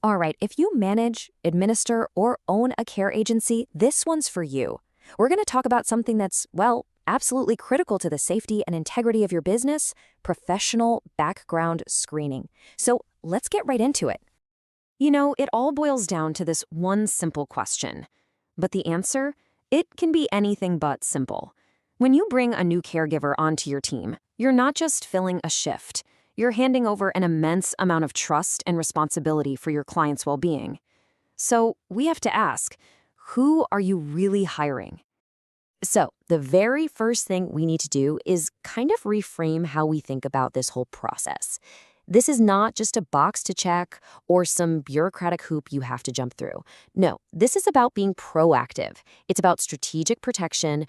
All right, if you manage, administer, or own a care agency, this one's for you. We're going to talk about something that's, well, absolutely critical to the safety and integrity of your business: professional background screening. So let's get right into it. It all boils down to this one simple question. But the answer? It can be anything but simple. When you bring a new caregiver onto your team, you're not just filling a shift. You're handing over an immense amount of trust and responsibility for your client's well-being. So we have to ask, who are you really hiring? So the very first thing we need to do is kind of reframe how we think about this whole process. This is not just a box to check or some bureaucratic hoop you have to jump through. No, this is about being proactive. It's about strategic protection.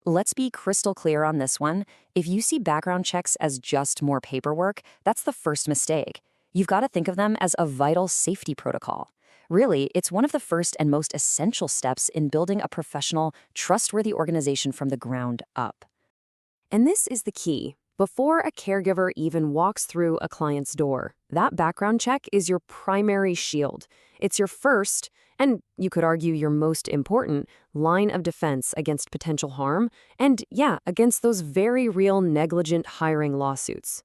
Let's be crystal clear on this one. If you see background checks as just more paperwork, that's the first mistake. You've got to think of them as a vital safety protocol. Really, it's one of the first and most essential steps in building a professional, trustworthy organization from the ground up. And this is the key. Before a caregiver even walks through a client's door, that background check is your primary shield. It's your first, and you could argue your most important, line of defense against potential harm, and against those very real negligent hiring lawsuits.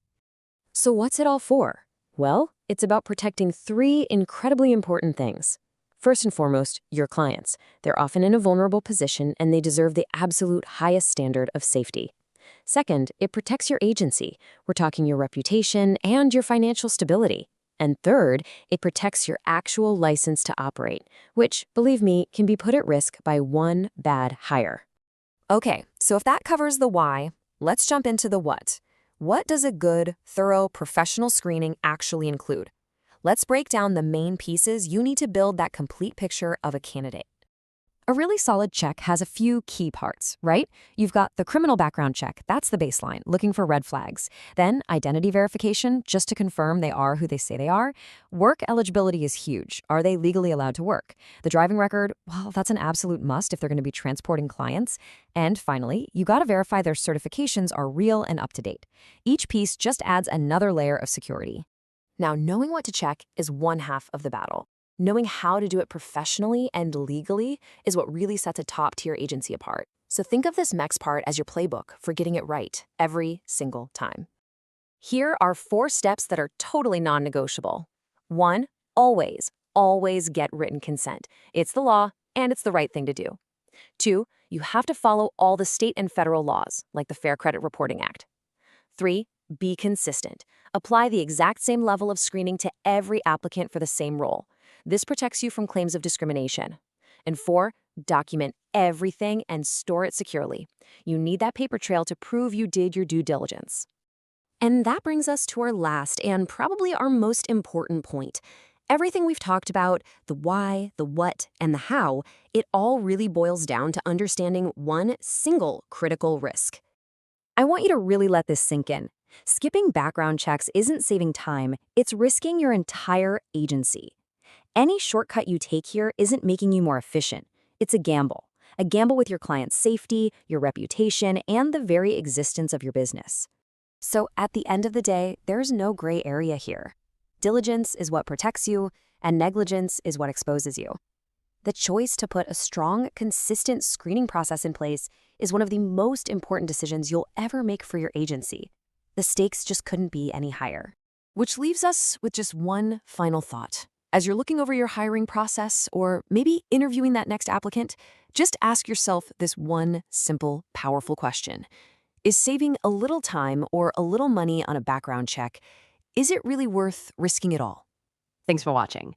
So what's it all for? Well, it's about protecting three incredibly important things. First and foremost, your clients. They're often in a vulnerable position and they deserve the absolute highest standard of safety. Second, it protects your agency. We're talking your reputation and your financial stability. And third, it protects your actual license to operate, which, believe me, can be put at risk by one bad hire. Okay, so if that covers the why, let's jump into the what. What does a good, thorough, professional screening actually include? Let's break down the main pieces you need to build that complete picture of a candidate. A really solid check has a few key parts, right? You've got the criminal background check. That's the baseline, looking for red flags. Then identity verification, just to confirm they are who they say they are. Work eligibility is huge. Are they legally allowed to work? The driving record, well, that's an absolute must if they're going to be transporting clients. And finally, you got to verify their certifications are real and up to date. Each piece just adds another layer of security. Now, knowing what to check is one half of the battle. Knowing how to do it professionally and legally is what really sets a top-tier agency apart. So think of this next part as your playbook for getting it right every single time. Here are 4 steps that are totally non-negotiable. 1, always get written consent. It's the law, and it's the right thing to do. 2, you have to follow all the state and federal laws, like the Fair Credit Reporting Act. 3, be consistent. Apply the exact same level of screening to every applicant for the same role. This protects you from claims of discrimination. And 4, document everything and store it securely. You need that paper trail to prove you did your due diligence. And that brings us to our last and probably our most important point. Everything we've talked about, the why, the what, and the how, it all really boils down to understanding one single critical risk. I want you to really let this sink in. Skipping background checks isn't saving time, it's risking your entire agency. Any shortcut you take here isn't making you more efficient. It's a gamble with your client's safety, your reputation, and the very existence of your business. So at the end of the day, there's no gray area here. Diligence is what protects you, and negligence is what exposes you. The choice to put a strong, consistent screening process in place is one of the most important decisions you'll ever make for your agency. The stakes just couldn't be any higher. Which leaves us with just one final thought. As you're looking over your hiring process or maybe interviewing that next applicant, just ask yourself this one simple, powerful question. Is saving a little time or a little money on a background check, is it really worth risking it all? Thanks for watching.